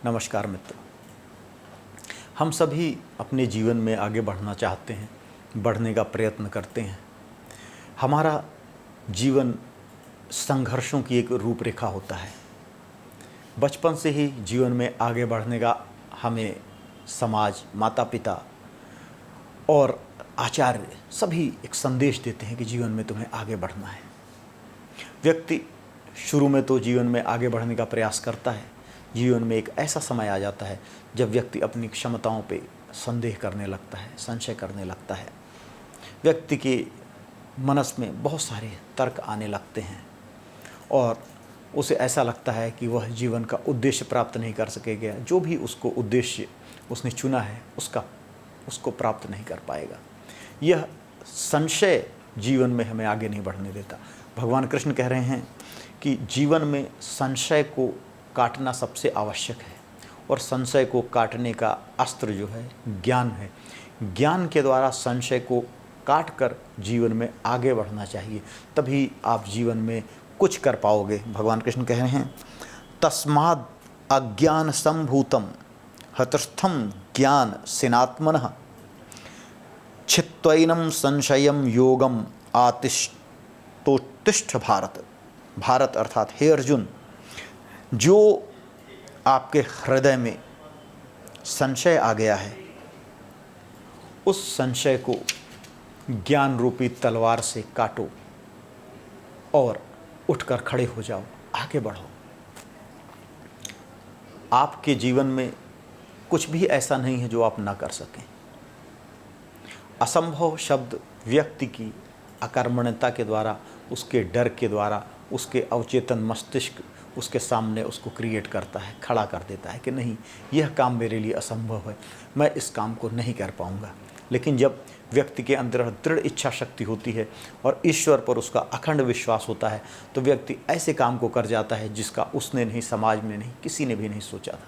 नमस्कार मित्रों। हम सभी अपने जीवन में आगे बढ़ना चाहते हैं, बढ़ने का प्रयत्न करते हैं। हमारा जीवन संघर्षों की एक रूपरेखा होता है। बचपन से ही जीवन में आगे बढ़ने का हमें समाज, माता पिता और आचार्य सभी एक संदेश देते हैं कि जीवन में तुम्हें आगे बढ़ना है। व्यक्ति शुरू में तो जीवन में आगे बढ़ने का प्रयास करता है। जीवन में एक ऐसा समय आ जाता है जब व्यक्ति अपनी क्षमताओं पे संदेह करने लगता है, संशय करने लगता है। व्यक्ति के मनस में बहुत सारे तर्क आने लगते हैं और उसे ऐसा लगता है कि वह जीवन का उद्देश्य प्राप्त नहीं कर सकेगा। जो भी उसको उद्देश्य उसने चुना है उसको प्राप्त नहीं कर पाएगा। यह संशय जीवन में हमें आगे नहीं बढ़ने देता। भगवान कृष्ण कह रहे हैं कि जीवन में संशय को काटना सबसे आवश्यक है और संशय को काटने का अस्त्र जो है ज्ञान है। ज्ञान के द्वारा संशय को काट कर जीवन में आगे बढ़ना चाहिए, तभी आप जीवन में कुछ कर पाओगे। भगवान कृष्ण कह रहे हैं तस्माद् अज्ञान संभूतम हतस्थम ज्ञान सिनात्मनः छित्त्वैनं संशयं योगम आतिष्ठोत्तिष्ठ भारत। भारत अर्थात हे अर्जुन, जो आपके हृदय में संशय आ गया है उस संशय को ज्ञान रूपी तलवार से काटो और उठकर खड़े हो जाओ, आगे बढ़ो। आपके जीवन में कुछ भी ऐसा नहीं है जो आप ना कर सकें। असंभव शब्द व्यक्ति की अकर्मण्यता के द्वारा, उसके डर के द्वारा, उसके अवचेतन मस्तिष्क उसके सामने उसको क्रिएट करता है, खड़ा कर देता है कि नहीं, यह काम मेरे लिए असंभव है, मैं इस काम को नहीं कर पाऊंगा। लेकिन जब व्यक्ति के अंदर दृढ़ इच्छा शक्ति होती है और ईश्वर पर उसका अखंड विश्वास होता है तो व्यक्ति ऐसे काम को कर जाता है जिसका उसने नहीं, समाज में नहीं, किसी ने भी नहीं सोचा था।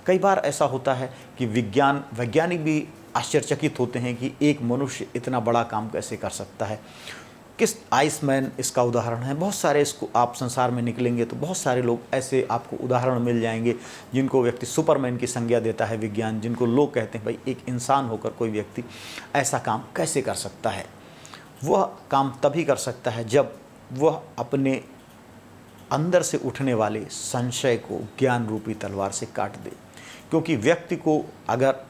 कई बार ऐसा होता है कि वैज्ञानिक भी आश्चर्यचकित होते हैं कि एक मनुष्य इतना बड़ा काम कैसे कर सकता है। किस आइसमैन इसका उदाहरण है। बहुत सारे इसको आप संसार में निकलेंगे तो बहुत सारे लोग ऐसे आपको उदाहरण मिल जाएंगे जिनको व्यक्ति सुपरमैन की संज्ञा देता है विज्ञान, जिनको लोग कहते हैं भाई एक इंसान होकर कोई व्यक्ति ऐसा काम कैसे कर सकता है। वह काम तभी कर सकता है जब वह अपने अंदर से उठने वाले संशय को ज्ञान रूपी तलवार से काट दे। क्योंकि व्यक्ति को अगर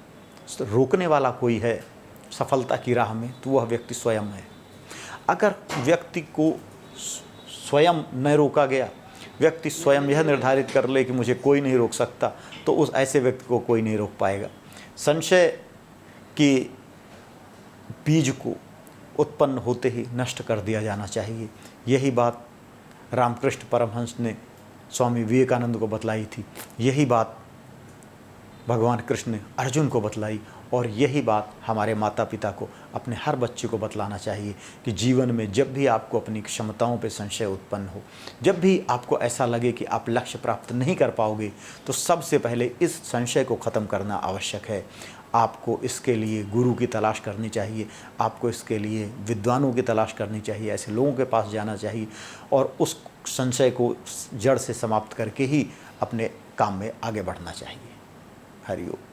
रोकने वाला कोई है सफलता की राह में तो वह व्यक्ति स्वयं है। अगर व्यक्ति को स्वयं न रोका गया, व्यक्ति स्वयं यह निर्धारित कर ले कि मुझे कोई नहीं रोक सकता, तो उस ऐसे व्यक्ति को कोई नहीं रोक पाएगा। संशय के बीज को उत्पन्न होते ही नष्ट कर दिया जाना चाहिए। यही बात रामकृष्ण परमहंस ने स्वामी विवेकानंद को बतलाई थी, यही बात भगवान कृष्ण ने अर्जुन को बतलाई और यही बात हमारे माता पिता को अपने हर बच्चे को बतलाना चाहिए कि जीवन में जब भी आपको अपनी क्षमताओं पे संशय उत्पन्न हो, जब भी आपको ऐसा लगे कि आप लक्ष्य प्राप्त नहीं कर पाओगे, तो सबसे पहले इस संशय को ख़त्म करना आवश्यक है। आपको इसके लिए गुरु की तलाश करनी चाहिए, आपको इसके लिए विद्वानों की तलाश करनी चाहिए, ऐसे लोगों के पास जाना चाहिए और उस संशय को जड़ से समाप्त करके ही अपने काम में आगे बढ़ना चाहिए। हरि ओम।